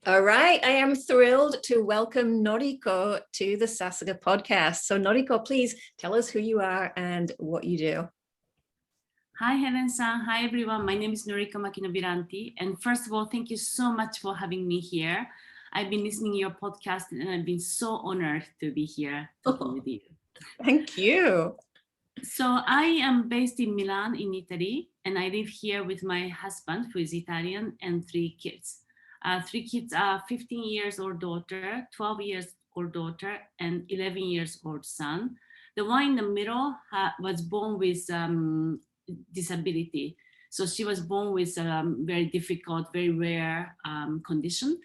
All right, I am thrilled to welcome Noriko to the Sasaga podcast. So Noriko, please tell us who you are and what you do. Hi, Helen-san. Hi, everyone. My name is Noriko Makino Viranti. And first of all, thank you so much for having me here. I've been listening to your podcast and I've been so honored to be here talking with you. Thank you. So I am based in Milan in Italy, and I live here with my husband, who is Italian, and 3 kids. 3 kids are 15 years old daughter, 12 years old daughter, and 11 years old son. The one in the middle was born with disability. So she was born with a very difficult, very rare condition.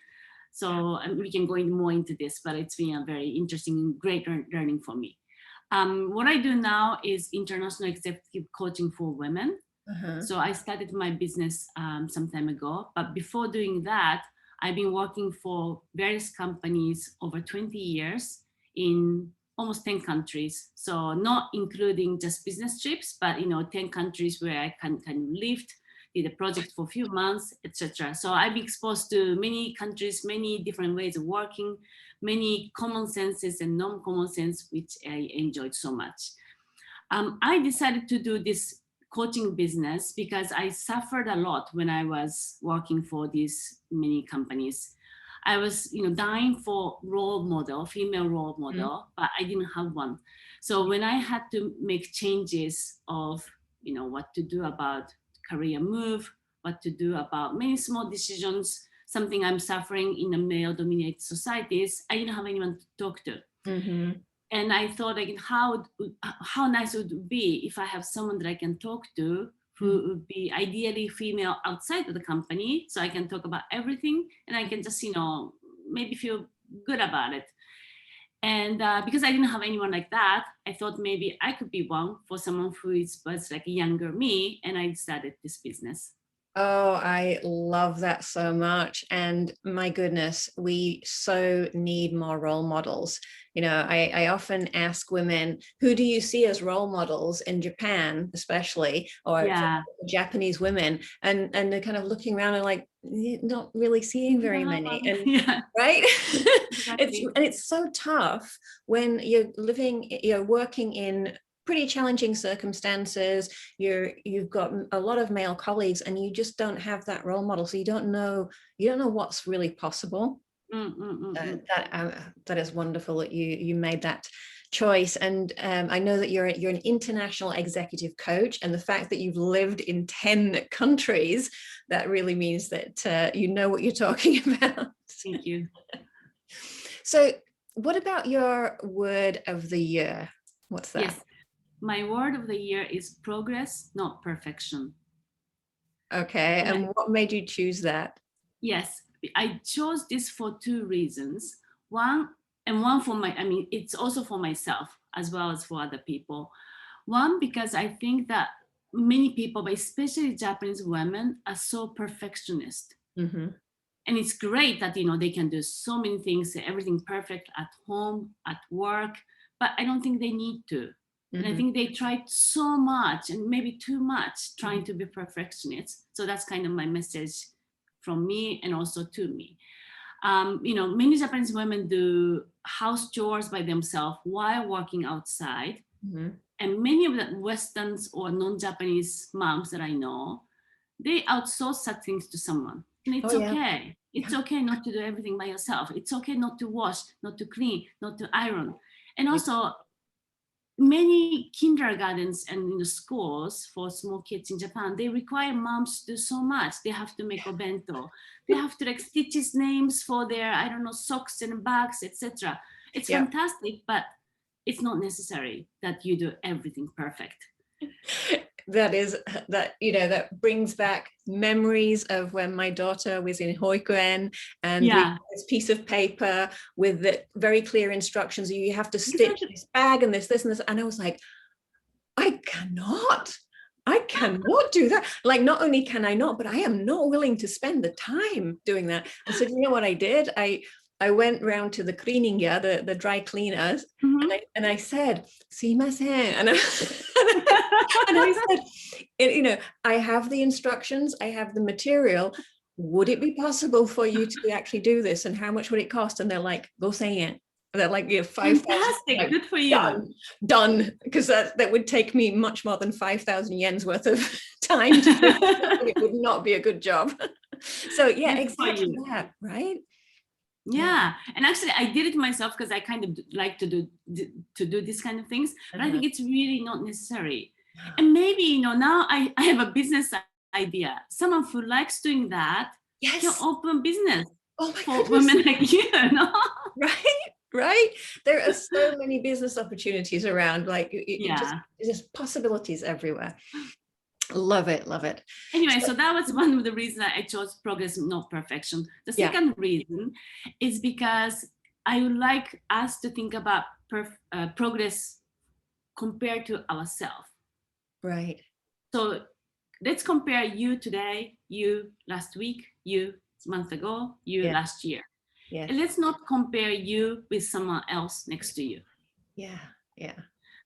So we can go more into this, but it's been a very interesting and great learning for me. What I do now is international executive coaching for women. So I started my business some time ago, but before doing that, I've been working for various companies over 20 years in almost 10 countries. So not including just business trips, but 10 countries where I can live, did a project for a few months, etc. So I've been exposed to many countries, many different ways of working, many common senses and non-common sense, which I enjoyed so much. I decided to do this coaching business because I suffered a lot when I was working for these many companies. I was, dying for female role model, but I didn't have one. So when I had to make changes of, what to do about career move, what to do about many small decisions, something I'm suffering in the male-dominated societies, I didn't have anyone to talk to. And I thought, how nice would it be if I have someone that I can talk to who would be ideally female outside of the company, so I can talk about everything and I can just, maybe feel good about it. And because I didn't have anyone like that, I thought maybe I could be one for someone who was like younger me, and I started this business. Oh, I love that so much. And my goodness, we so need more role models. I often ask women, who do you see as role models in Japan, especially, or Japanese women? And they're kind of looking around and like, not really seeing very many. And right? Exactly. It's so tough when you're working in pretty challenging circumstances. You've got a lot of male colleagues and you just don't have that role model, so you don't know what's really possible. That is wonderful that you made that choice. And I know that you're an international executive coach, and the fact that you've lived in 10 countries, that really means that you know what you're talking about. Thank you. So what about your word of the year? What's that? Yes. My word of the year is progress, not perfection. Okay, and what made you choose that? Yes, I chose this for 2 reasons. One for it's also for myself as well as for other people. One, because I think that many people, but especially Japanese women, are so perfectionist. And it's great that, they can do so many things, everything perfect at home, at work, but I don't think they need to. And I think they tried so much and maybe too much trying to be perfectionists. So that's kind of my message from me and also to me. Many Japanese women do house chores by themselves while working outside. And many of the Westerns or non-Japanese moms that I know, they outsource such things to someone. And it's okay. It's okay not to do everything by yourself. It's okay not to wash, not to clean, not to iron. And also, many kindergartens and schools for small kids in Japan, they require moms to do so much. They have to make a bento. They have to stitches names for their, socks and bags, etc. It's fantastic, but it's not necessary that you do everything perfect. That brings back memories of when my daughter was in Hoikuen, and we had this piece of paper with the very clear instructions. You have to stitch this bag and this and this. And I was like, I cannot do that. Like, not only can I not, but I am not willing to spend the time doing that. And so, you know what I did? I went round to the cleaning, the dry cleaners, and I said, "Sumimasen," and I said, I have the instructions, I have the material. would it be possible for you to actually do this? And how much would it cost? And they're like, go say it. They're like, yeah, 5,000. Fantastic, good for you. Done. Because that would take me much more than 5,000 yens worth of time to do. It would not be a good job. So yeah, Good exactly that, right? Yeah, and actually I did it myself because I kind of like to do this kind of things, but I think it's really not necessary. And maybe, now I have a business idea. Someone who likes doing that can open business for women like you, no? Right. There are so many business opportunities around, like just possibilities everywhere. Love it. Anyway, so that was one of the reasons I chose progress, not perfection. The second reason is because I would like us to think about progress compared to ourselves. Right. So let's compare you today, you last week, you a month ago, you last year. Yeah. And let's not compare you with someone else next to you. Yeah.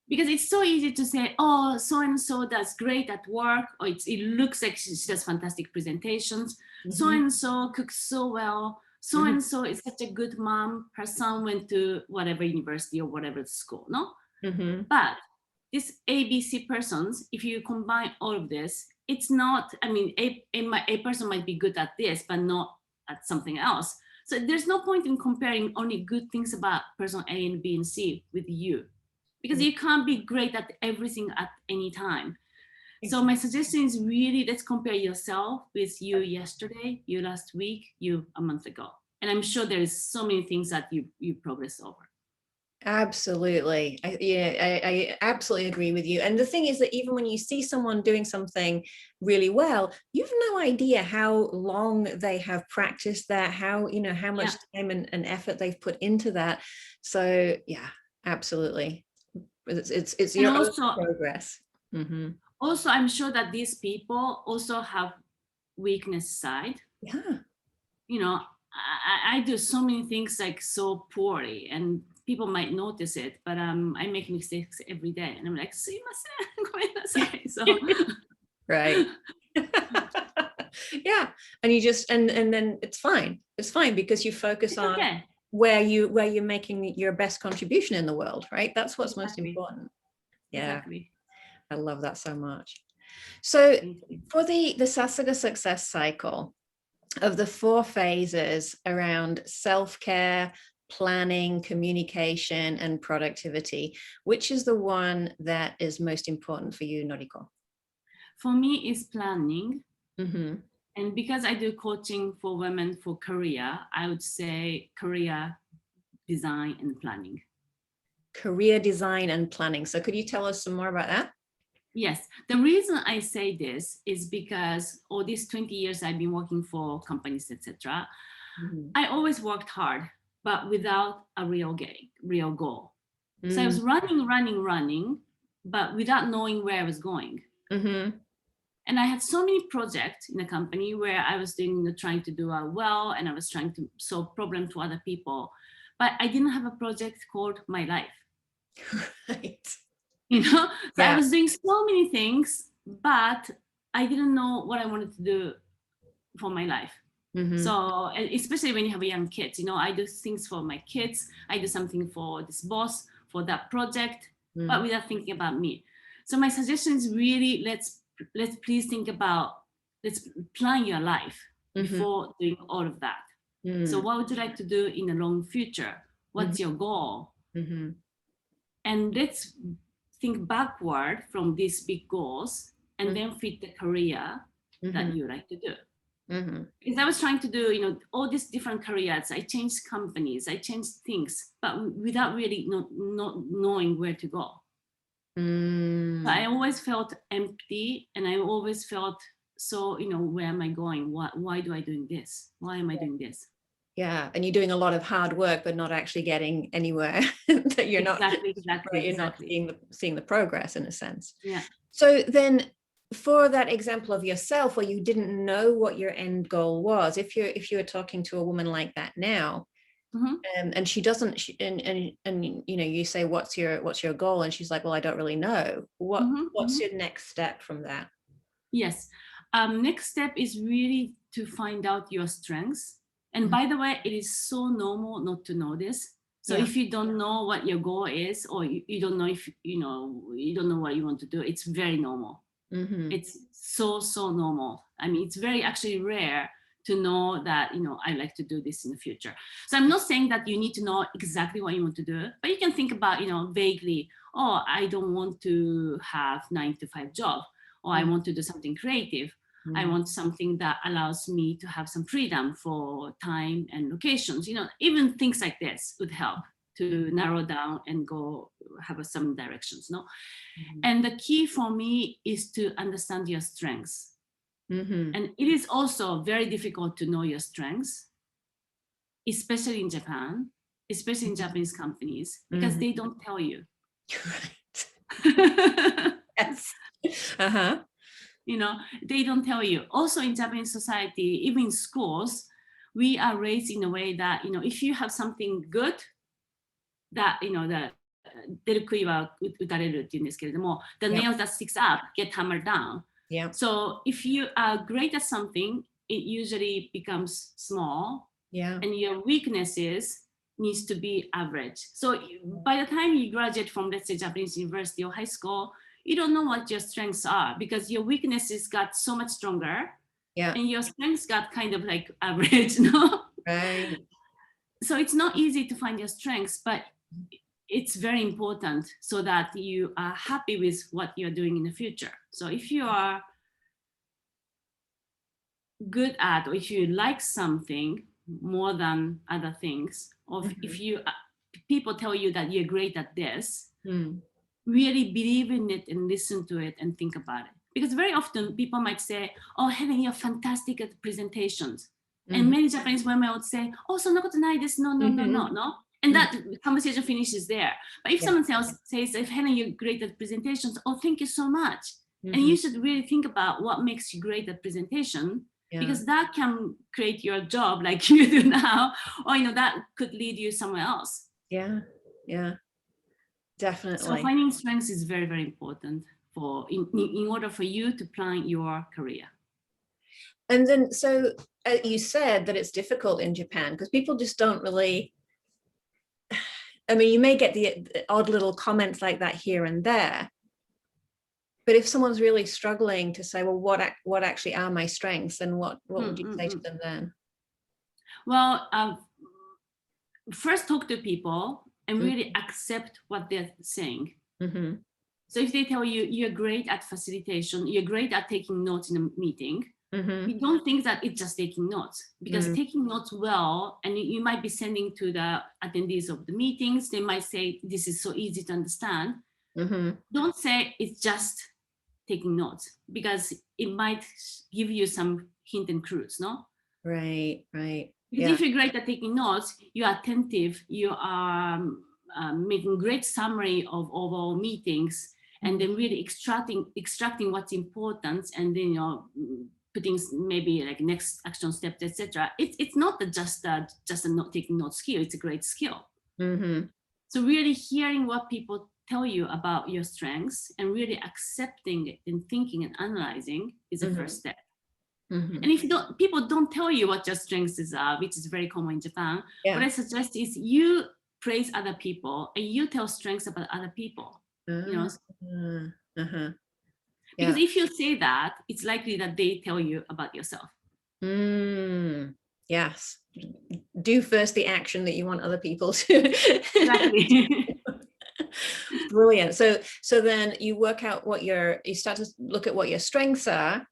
Because it's so easy to say, oh, so-and-so does great at work, or it looks like she does fantastic presentations. So-and-so cooks so well. So-and-so is such a good mom. Her son went to whatever university or whatever school, no? But these ABC persons, if you combine all of this, it's not, a person might be good at this, but not at something else. So there's no point in comparing only good things about person A and B and C with you, because you can't be great at everything at any time. So my suggestion is really, let's compare yourself with you yesterday, you last week, you a month ago. And I'm sure there is so many things that you progress over. Absolutely. I absolutely agree with you. And the thing is that even when you see someone doing something really well, you've no idea how long they have practiced that, how much time and effort they've put into that. So yeah, absolutely. It's your own progress. Also, I'm sure that these people also have weakness side. Yeah. I do so many things like so poorly, and people might notice it, but I make mistakes every day, and I'm like, sumimasen. So right. Yeah, and you just and then it's fine because you focus on where you're making your best contribution in the world, right? That's what's most important. Exactly. I love that so much. So for the Sasaga success cycle of the 4 phases around self-care, planning, communication, and productivity, which is the one that is most important for you, Noriko? For me, it's planning. And because I do coaching for women for career, I would say career design and planning. Career design and planning. So could you tell us some more about that? Yes. The reason I say this is because all these 20 years I've been working for companies, etc. I always worked hard, but without a real goal. So I was running, but without knowing where I was going. And I had so many projects in the company where I was trying to do well, and I was trying to solve problems to other people, but I didn't have a project called my life. Right. So I was doing so many things, but I didn't know what I wanted to do for my life. So especially when you have young kids, I do things for my kids. I do something for this boss, for that project, but without thinking about me. So my suggestion is really, let's please think about, let's plan your life before doing all of that. So what would you like to do in the long future? What's your goal? And let's think backward from these big goals and then fit the career that you like to do. Because I was trying to do, all these different careers. I changed companies, I changed things, but without really not knowing where to go. So I always felt empty, and I always felt so, where am I going? Why do I doing this? Why am I doing this? Yeah, and you're doing a lot of hard work, but not actually getting anywhere. That you're not seeing the progress in a sense. Yeah. So then, for that example of yourself, where you didn't know what your end goal was, if you're talking to a woman like that now, and she doesn't, and you say, what's your goal, and she's like, well, I don't really know. What's your next step from that? Yes. Next step is really to find out your strengths. And by the way, it is so normal not to know this. So if you don't know what your goal is, or you don't know if, you don't know what you want to do, it's very normal. It's so normal. I mean, it's very actually rare to know that, I like to do this in the future. So I'm not saying that you need to know exactly what you want to do, but you can think about, vaguely, oh, I don't want to have 9-to-5 job, or I want to do something creative. I want something that allows me to have some freedom for time and locations. Even things like this would help to narrow down and go have some directions. No, and the key for me is to understand your strengths. And it is also very difficult to know your strengths, especially in Japan, especially in Japanese companies, because they don't tell you. Right. Yes. They don't tell you. Also in Japanese society, even in schools, we are raised in a way that, if you have something good, that, the 出る杭は打たれるって言うんですけれども、the nails that sticks up get hammered down. Yeah. So if you are great at something, it usually becomes small. Yeah. And your weaknesses needs to be average. So by the time you graduate from, let's say, Japanese university or high school, you don't know what your strengths are because your weaknesses got so much stronger. Yeah. And your strengths got kind of like average, no? Right. So it's not easy to find your strengths, but it's very important so that you are happy with what you're doing in the future. So if you are good at, or if you like something more than other things, or if you people tell you that you're great at this, really believe in it and listen to it and think about it. Because very often people might say, oh, Helen, you're fantastic at presentations. And many Japanese women would say, oh, そんなことないです. No. And that conversation finishes there. But if someone else says, if Helen, you're great at presentations, oh, thank you so much. And you should really think about what makes you great at presentation, because that can create your job like you do now, or that could lead you somewhere else. Yeah. Definitely. So finding strengths is very, very important for in order for you to plan your career. And then, so you said that it's difficult in Japan because people just don't really, I mean, you may get the odd little comments like that here and there, but if someone's really struggling to say, well, what actually are my strengths, then what would you say to them then? Well, first talk to people and really accept what they're saying. So if they tell you you're great at facilitation, you're great at taking notes in a meeting, you don't think that it's just taking notes, because taking notes well, and you might be sending to the attendees of the meetings, they might say, this is so easy to understand. Don't say it's just taking notes, because it might give you some hint and clues, no? Right. Because if you're great at taking notes, you are attentive, you are making great summary of overall meetings, and then really extracting what's important, and then putting maybe like next action steps, etc. It's not just a not taking note skill; it's a great skill. So really hearing what people tell you about your strengths and really accepting it and thinking and analyzing is the first step. And if people don't tell you what your strengths are, which is very common in Japan, what I suggest is you praise other people and you tell strengths about other people. Because if you say that, it's likely that they tell you about yourself. Yes. Do first the action that you want other people to. Exactly. Brilliant. So then you work out you start to look at what your strengths are.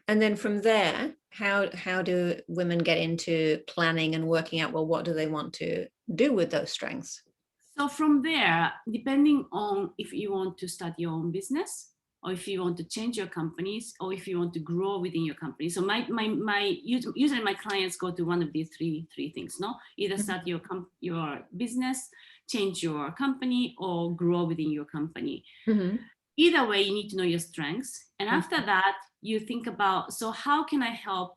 And then from there, how do women get into planning and working out, well, what do they want to do with those strengths? So from there, depending on if you want to start your own business, or if you want to change your companies, or if you want to grow within your company. So usually my clients go to one of these three things, no? Either start your business, change your company, or grow within your company. Either way, you need to know your strengths. And after that, you think about, so how can I help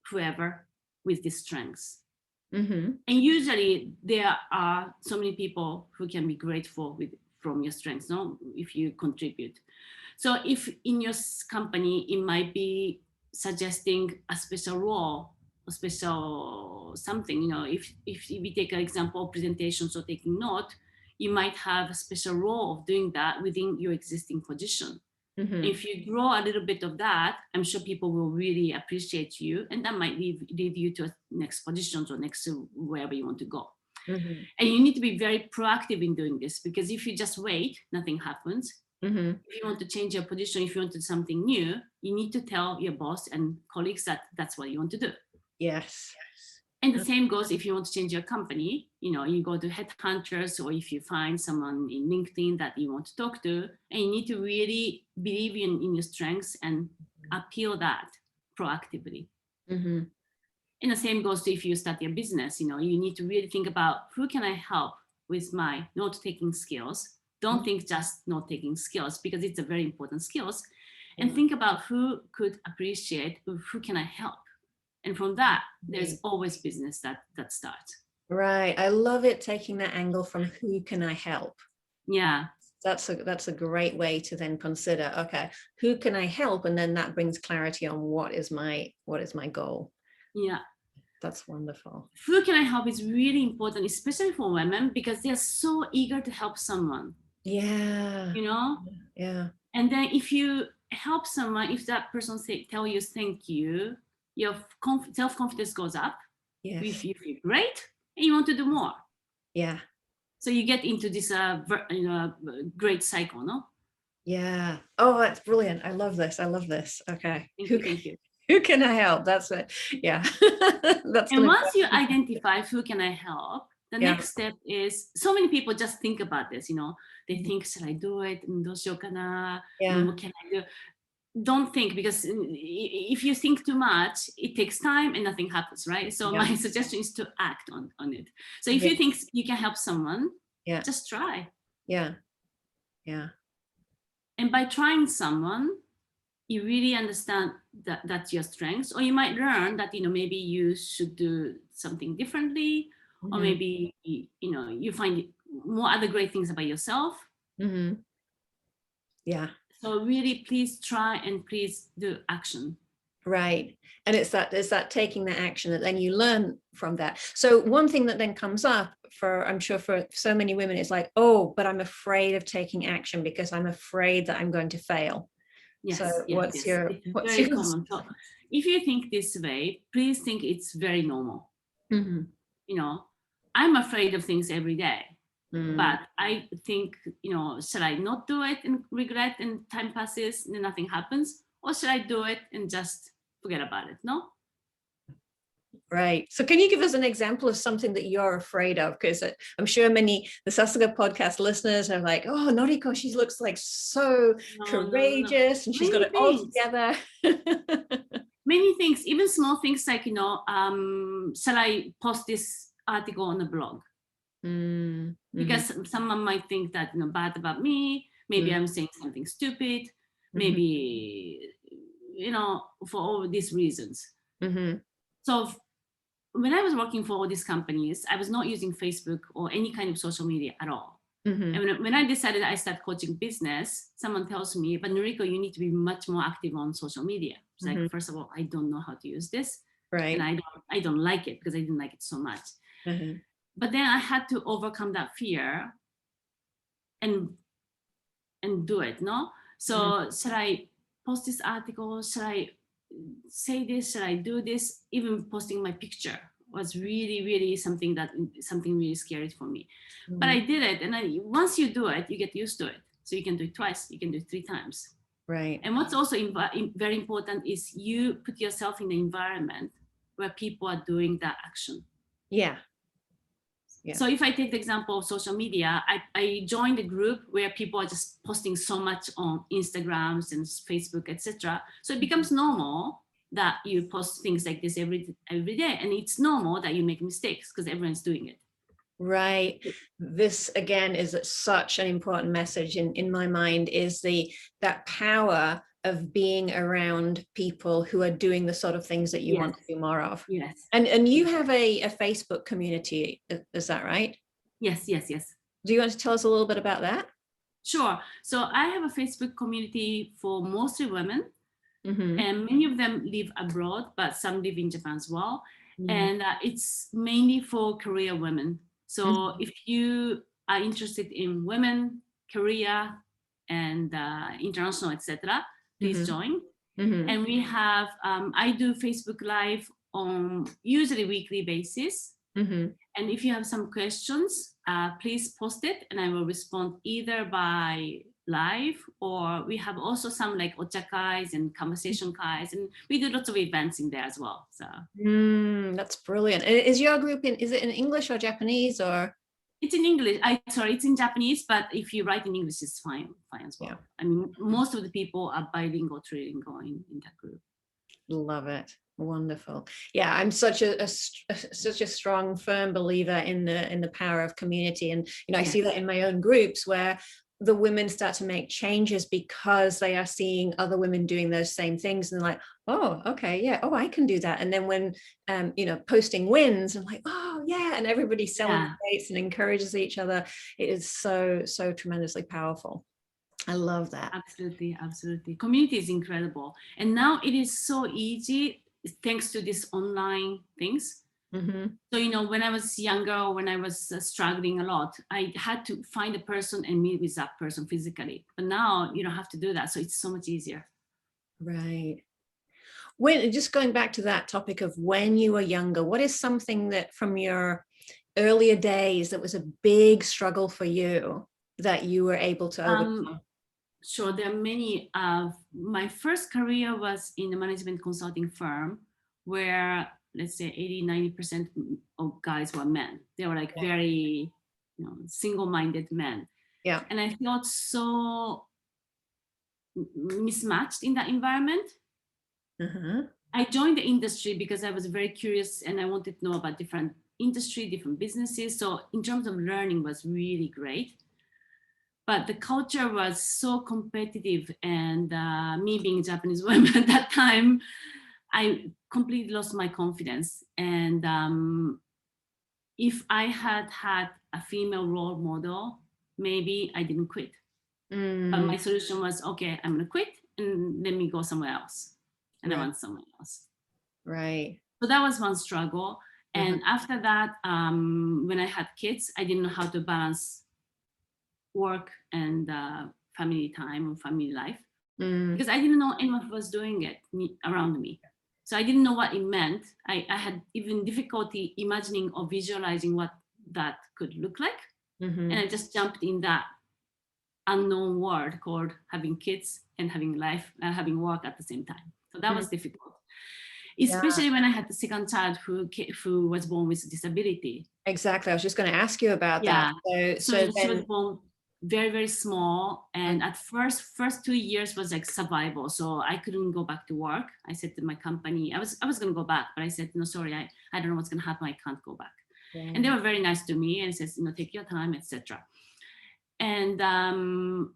whoever with these strengths? And usually there are so many people who can be grateful from your strengths, no? If you contribute. So if in your company, it might be suggesting a special role, a special something. If we take an example of presentations or taking note, you might have a special role of doing that within your existing position. Mm-hmm. If you grow a little bit of that, I'm sure people will really appreciate you, and that might lead you to next positions or next wherever you want to go. Mm-hmm. And you need to be very proactive in doing this, because if you just wait, nothing happens. Mm-hmm. If you want to change your position, if you want to do something new, you need to tell your boss and colleagues that that's what you want to do. Yes. And the same goes if you want to change your company. You go to headhunters, or if you find someone in LinkedIn that you want to talk to, and you need to really believe in your strengths and appeal that proactively. Mm-hmm. And the same goes to if you start your business. You need to really think about, who can I help with my note-taking skills? Don't think just note-taking skills, because it's a very important skills. And think about who could appreciate, who can I help? And from that, there's always business that starts. Right. I love it, taking that angle from who can I help? Yeah. That's a great way to then consider, okay, who can I help? And then that brings clarity on what is my goal. Yeah. That's wonderful. Who can I help is really important, especially for women, because they're so eager to help someone. Yeah. Yeah. And then if you help someone, if that person tell you thank you, your self-confidence goes up. Yes. You feel great, and you want to do more. Yeah. So you get into this great cycle, no? Yeah. Oh, that's brilliant. I love this. Okay. Thank you. Who can I help? That's it. Yeah. And once you identify who can I help, the next step is, so many people just think about this, they think, should I do it? Yeah. What can I do? Don't think, because if you think too much, it takes time and nothing happens, right? So my suggestion is to act on it. So if you think you can help someone, just try. Yeah. Yeah. And by trying someone, you really understand that that's your strengths, or you might learn that, maybe you should do something differently, or maybe, you find more other great things about yourself. Mm-hmm. Yeah. So really, please try and please do action. Right. And it's that taking the action that then you learn from that. So one thing that then comes up I'm sure for so many women, is like, oh, but I'm afraid of taking action because I'm afraid that I'm going to fail. Yes. So what's very your common. So if you think this way, please think it's very normal. Mm-hmm. I'm afraid of things every day. But I think, should I not do it and regret, and time passes and nothing happens? Or should I do it and just forget about it? No? Right. So can you give us an example of something that you're afraid of? Because I'm sure the Sasuga podcast listeners are like, oh, Noriko, she looks like so courageous. And she's got it all together. Many things, even small things like, shall I post this article on the blog? Because someone might think that, bad about me. Maybe I'm saying something stupid. Maybe, for all these reasons. So when I was working for all these companies, I was not using Facebook or any kind of social media at all. And when I decided I start coaching business, someone tells me, but Noriko, you need to be much more active on social media. It's like, first of all, I don't know how to use this. Right. And I don't like it, because I didn't like it so much. But then I had to overcome that fear and do it, no? So should I post this article? Should I say this? Should I do this? Even posting my picture was really, really something really scary for me. But I did it. And once you do it, you get used to it. So you can do it twice. You can do it 3 times. Right. And what's also very important is you put yourself in the environment where people are doing that action. Yeah. So if I take the example of social media, I joined a group where people are just posting so much on Instagrams and Facebook, etc. So it becomes normal that you post things like this every day. And it's normal that you make mistakes because everyone's doing it. Right. This again is such an important message in my mind, is that power of being around people who are doing the sort of things that you want to do more of. Yes. And you have a Facebook community, is that right? Yes. Do you want to tell us a little bit about that? Sure. So I have a Facebook community for mostly women. And many of them live abroad, but some live in Japan as well. And it's mainly for career women. So if you are interested in women, career, and international, etc., please join. And we have, I do Facebook Live on usually weekly basis. And if you have some questions, please post it and I will respond either by live, or we have also some like ocha kais and conversation kais, and we do lots of events in there as well. So that's brilliant. Is your group is it in English or Japanese, or? It's in English. It's in Japanese, but if you write in English, it's fine as well. I mean, most of the people are bilingual, trilingual in that group. Love it. Wonderful. Yeah, I'm such a strong, firm believer in the power of community, and I see that in my own groups where the women start to make changes because they are seeing other women doing those same things, and they're like, oh, okay, yeah, oh, I can do that. And then when posting wins, I'm like, oh yeah, and everybody celebrates and encourages each other. It is so tremendously powerful. I love that. Absolutely. Community is incredible, and now it is so easy thanks to these online things. So, when I was younger, when I was struggling a lot, I had to find a person and meet with that person physically. But now you don't have to do that. So it's so much easier. Right. Just going back to that topic of when you were younger, what is something that from your earlier days that was a big struggle for you that you were able to overcome? Sure, there are many. My first career was in a management consulting firm where, let's say 80-90% of guys were men. They were like very single-minded men. Yeah. And I felt so mismatched in that environment. I joined the industry because I was very curious and I wanted to know about different industry, different businesses. So in terms of learning was really great. But the culture was so competitive, and me being a Japanese woman at that time, I completely lost my confidence. And if I had a female role model, maybe I didn't quit. But my solution was, okay, I'm going to quit and let me go somewhere else. And I went somewhere else. Right. So that was one struggle. And after that, when I had kids, I didn't know how to balance work and family time or family life because I didn't know anyone was doing it around me. So I didn't know what it meant. I had even difficulty imagining or visualizing what that could look like. And I just jumped in that unknown world called having kids and having life, having work at the same time. So that was difficult, especially when I had the second child who was born with disability. Exactly. I was just going to ask you about that. So she was born very, very small. And at first 2 years was like survival. So I couldn't go back to work. I said to my company, I was going to go back, but I said, no, sorry, I don't know what's going to happen. I can't go back. And they were very nice to me and says, take your time, etc. And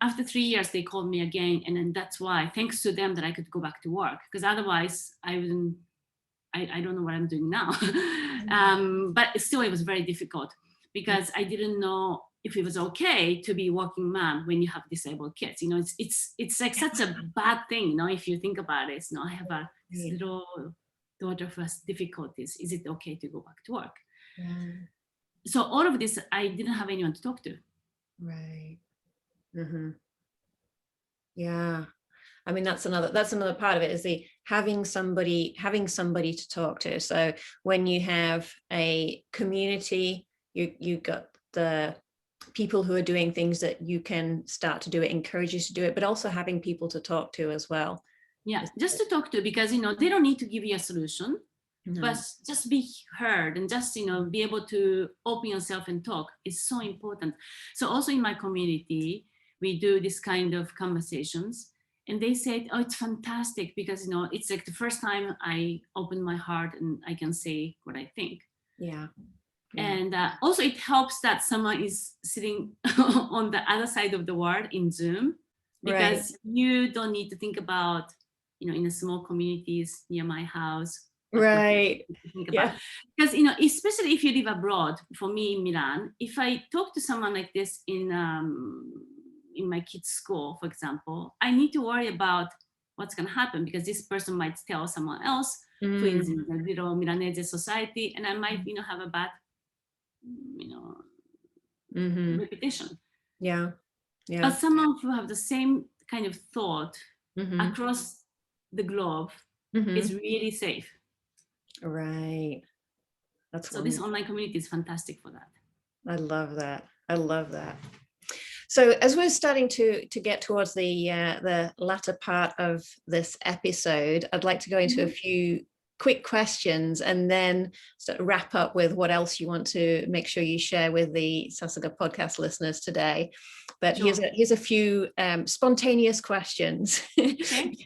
after 3 years, they called me again. And then that's why, thanks to them, that I could go back to work. Because otherwise I wouldn't, I don't know what I'm doing now. But still, it was very difficult because I didn't know if it was okay to be working mom when you have disabled kids. It's like such a bad thing, if you think about it. I have a little daughter who has difficulties. Is it okay to go back to work? So all of this, I didn't have anyone to talk to. Right. Yeah. I mean, that's another part of it, is having somebody to talk to. So when you have a community, you got the people who are doing things that you can start to do, it encourages you to do it, but also having people to talk to as well. Yeah, just to talk to, because they don't need to give you a solution, but just be heard and just be able to open yourself and talk is so important. So also in my community, we do this kind of conversations, and they said, oh, it's fantastic because it's like the first time I open my heart and I can say what I think. Yeah. And also it helps that someone is sitting on the other side of the world in Zoom, because you don't need to think about, in a small communities near my house. Right. Yeah. Because, especially if you live abroad, for me in Milan, if I talk to someone like this in my kids' school, for example, I need to worry about what's going to happen, because this person might tell someone else who is in the little Milanese society, and I might, have a bad, reputation. Yeah. But someone who have the same kind of thought across the globe is really safe. Right. That's so this online community is fantastic for that. I love that. I love that. So as we're starting to get towards the latter part of this episode, I'd like to go into a few quick questions and then sort of wrap up with what else you want to make sure you share with the Sasuga podcast listeners today. But Sure. here's a few spontaneous questions. Okay.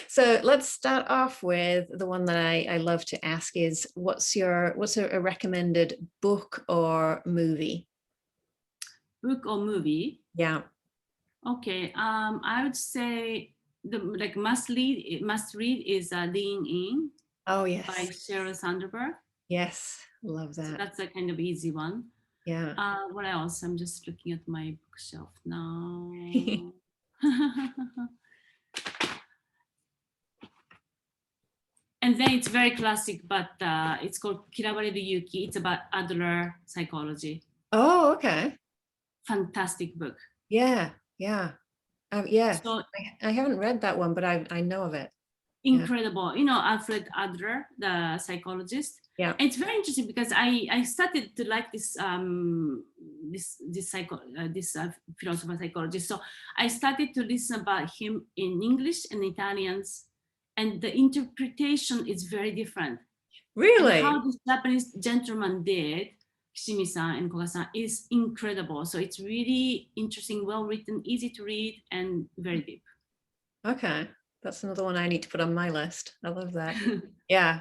So let's start off with the one that I love to ask is, what's a recommended book or movie? Book or movie? Yeah. Okay. I would say the must read is Lean In. Oh yes. By Sheryl Sandberg. Yes, love that. So that's a kind of easy one. Yeah. What else? I'm just looking at my bookshelf now. And then it's very classic, but it's called Kirawareru Yuki. It's about Adler psychology. Oh, okay. Fantastic book. Yeah. Yeah. So I haven't read that one, but I know of it. Incredible. Alfred Adler, the psychologist. Yeah. And it's very interesting because I started to like this philosopher psychologist. So I started to listen about him in English and Italians, and the interpretation is very different. Really? And how this Japanese gentleman did, Kishimi-san and Koga-san, is incredible. So it's really interesting, well written, easy to read, and very deep. Okay. That's another one I need to put on my list. I love that. Yeah.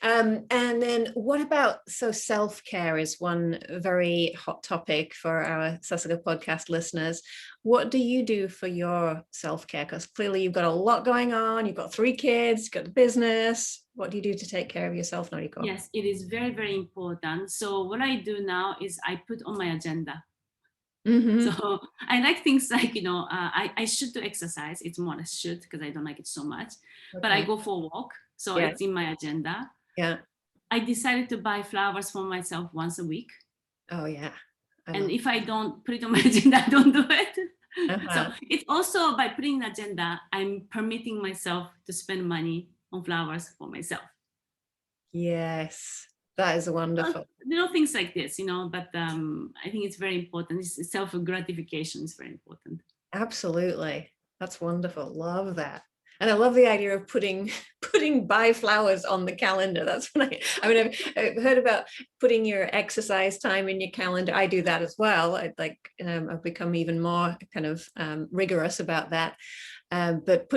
And then what about, so self-care is one very hot topic for our Sasuga podcast listeners. What do you do for your self-care? Because clearly you've got a lot going on. You've got 3 kids, you've got the business. What do you do to take care of yourself, Noriko? Yes, it is very, very important. So what I do now is I put on my agenda. So I like things like, I should do exercise. It's more I should, because I don't like it so much. Okay. But I go for a walk. So it's in my agenda. Yeah. I decided to buy flowers for myself once a week. Oh, yeah. And if I don't put it on my agenda, I don't do it. So it's also by putting an agenda, I'm permitting myself to spend money on flowers for myself. Yes. That is wonderful. Things like this, but I think it's very important. Self-gratification is very important. Absolutely. That's wonderful. Love that. And I love the idea of putting buy flowers on the calendar. That's what I've heard about putting your exercise time in your calendar. I do that as well. I've become even more kind of rigorous about that. But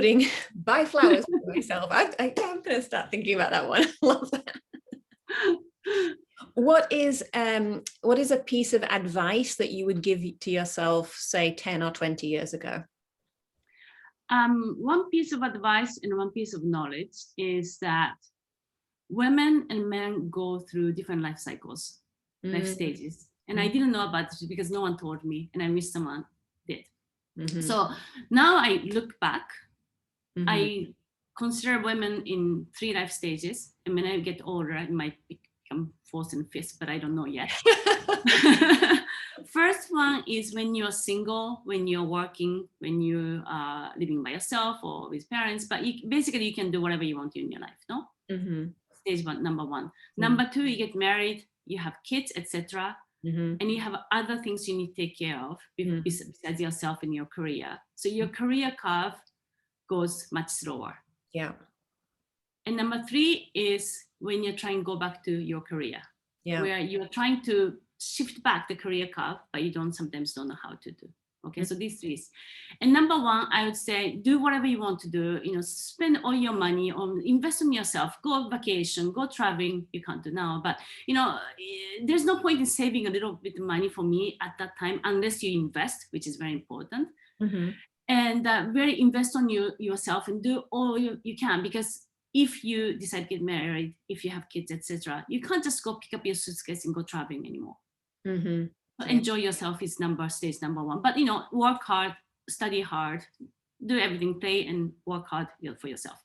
buy flowers for myself. I'm going to start thinking about that one. Love that. What is a piece of advice that you would give to yourself, say 10 or 20 years ago? One piece of advice and one piece of knowledge is that women and men go through different life cycles, life stages. And I didn't know about this because no one told me, and I wish someone did. So now I look back, I consider women in 3 life stages. And when I get older, it might become 4th and 5th, but I don't know yet. First one is when you're single, when you're working, when you are living by yourself or with parents, but you can do whatever you want to in your life, no? Stage 1, number 1. Number 2, you get married, you have kids, etc. And you have other things you need to take care of besides yourself and your career. So your career curve goes much slower. Yeah. And number 3 is when you're trying to go back to your career, where you're trying to shift back the career curve, but you sometimes don't know how to do. Okay, so these 3. And number 1, I would say, do whatever you want to do. Spend all your money on, invest in yourself, go on vacation, go traveling. You can't do now, but there's no point in saving a little bit of money for me at that time, unless you invest, which is very important. And really invest on yourself and do all you can, because if you decide to get married, if you have kids, etc., you can't just go pick up your suitcase and go traveling anymore. So enjoy yourself is stage number 1. But work hard, study hard, do everything, play and work hard for yourself.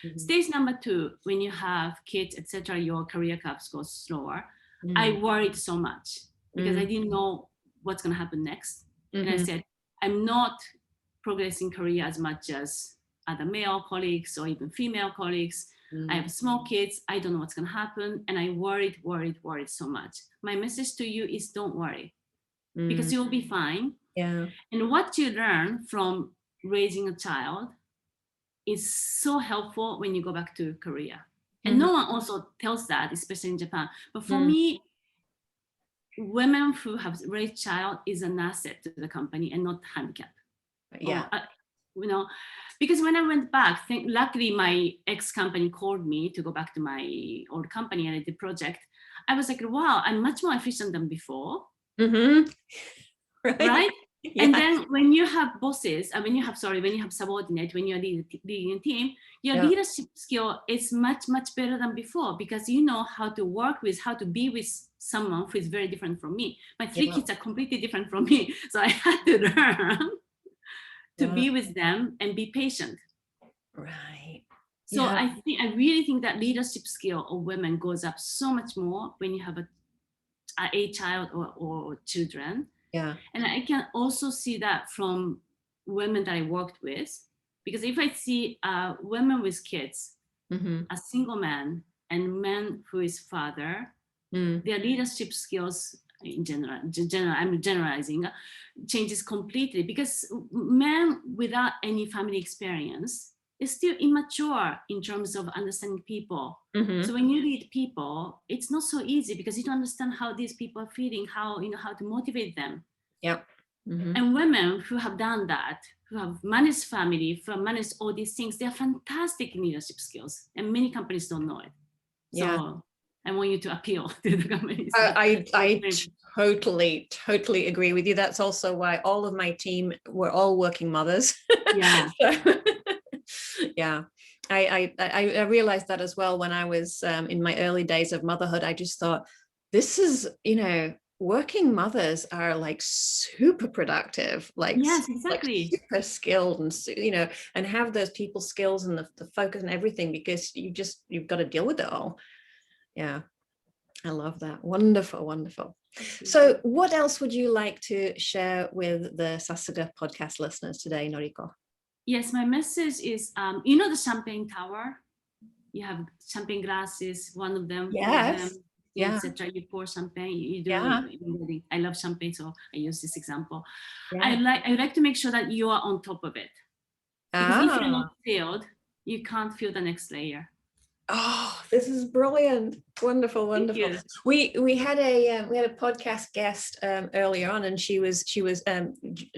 Mm-hmm. Stage number 2, when you have kids, etc., your career curves go slower. Mm-hmm. I worried so much because I didn't know what's going to happen next. And I said, I'm not progressing career as much as other male colleagues or even female colleagues. I have small kids. I don't know what's going to happen. And I worried so much. My message to you is don't worry because you'll be fine. Yeah. And what you learn from raising a child is so helpful when you go back to Korea. And no one also tells that, especially in Japan. But for me, women who have raised child is an asset to the company and not handicap. Yeah. Or, because when I went back, luckily my ex-company called me to go back to my old company and I did project. I was like, wow, I'm much more efficient than before. Right? Yeah. And then when you have bosses, when you have subordinates, when you're leading a team, your leadership skill is much better than before because you know how to work with, how to be with someone who is very different from me. My 3 kids are completely different from me. So I had to learn to be with them and be patient. Right. So I really think that leadership skill of women goes up so much more when you have a child or children. Yeah. And I can also see that from women that I worked with, because if I see women with kids, a single man and man who is father, their leadership skills in general, I'm generalizing, changes completely because men without any family experience is still immature in terms of understanding people. So when you lead people, it's not so easy because you don't understand how these people are feeling, how to motivate them. Yeah. And women who have done that, who have managed family, who have managed all these things, they're fantastic in leadership skills, and many companies don't know it. So I want you to appeal to the companies. I totally agree with you. That's also why all of my team were all working mothers. Yeah. Yeah. I realized that as well when I was in my early days of motherhood. I just thought, this is, working mothers are like super productive, yes, exactly, like super skilled and, and have those people skills and the focus and everything because you've got to deal with it all. Yeah. I love that. Wonderful. So what else would you like to share with the Sasuga podcast listeners today, Noriko? Yes, my message is, the champagne tower? You have champagne glasses, one of them, yes, etc. You pour champagne, you do. I love champagne, so I use this example. I like to make sure that you are on top of it. Because if you're not filled, you can't fill the next layer. Oh, this is brilliant. Wonderful. We had a podcast guest earlier on, and she was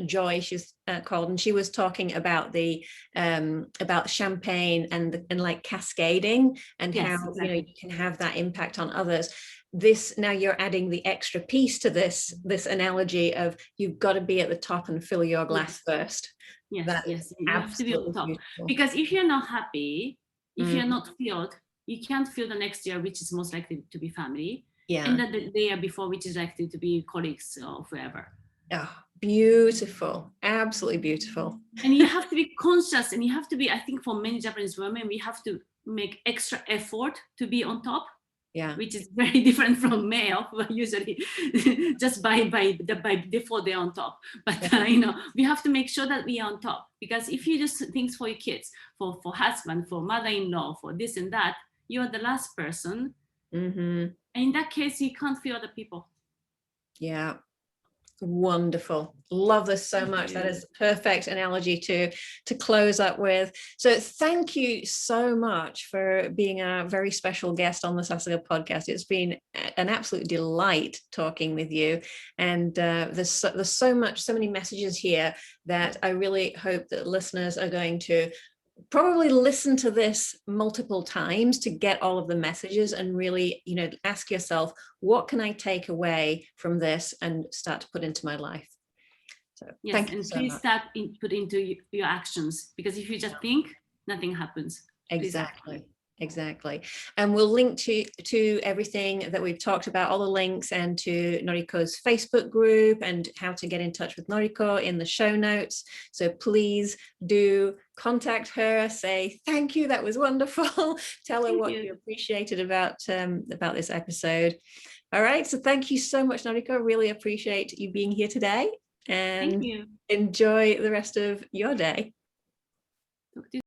Joy, she's called, and she was talking about the about champagne and like cascading and how you can have that impact on others. This, now you're adding the extra piece to this analogy of you've got to be at the top and fill your glass first. Yes, you have to be at the top. Beautiful. Because if you're not happy, if you're not filled, you can't fill the next year, which is most likely to be family. And the year before, which is likely to be colleagues or whoever. Oh, beautiful. Absolutely beautiful. And you have to be conscious, and you have to be, I think for many Japanese women, we have to make extra effort to be on top. Which is very different from male who are usually just by default they're on top. But we have to make sure that we are on top, because if you do things for your kids, for husband, for mother-in-law, for this and that, you are the last person. And in that case, you can't feel other people. Yeah. Wonderful. Love this so much. That is a perfect analogy to close up with. So thank you so much for being a very special guest on the Sasuga podcast. It's been an absolute delight talking with you. And there's so many messages here that I really hope that listeners are going to probably listen to this multiple times to get all of the messages and really, ask yourself, what can I take away from this and start to put into my life? So thank you so much. Please start put into your actions, because if you just think, nothing happens. Exactly. Exactly. And we'll link to everything that we've talked about, all the links, and to Noriko's Facebook group and how to get in touch with Noriko in the show notes. So please do contact her, say thank you, that was wonderful. Tell her what you appreciated about this episode. All right, so thank you so much, Noriko. Really appreciate you being here today, and enjoy the rest of your day.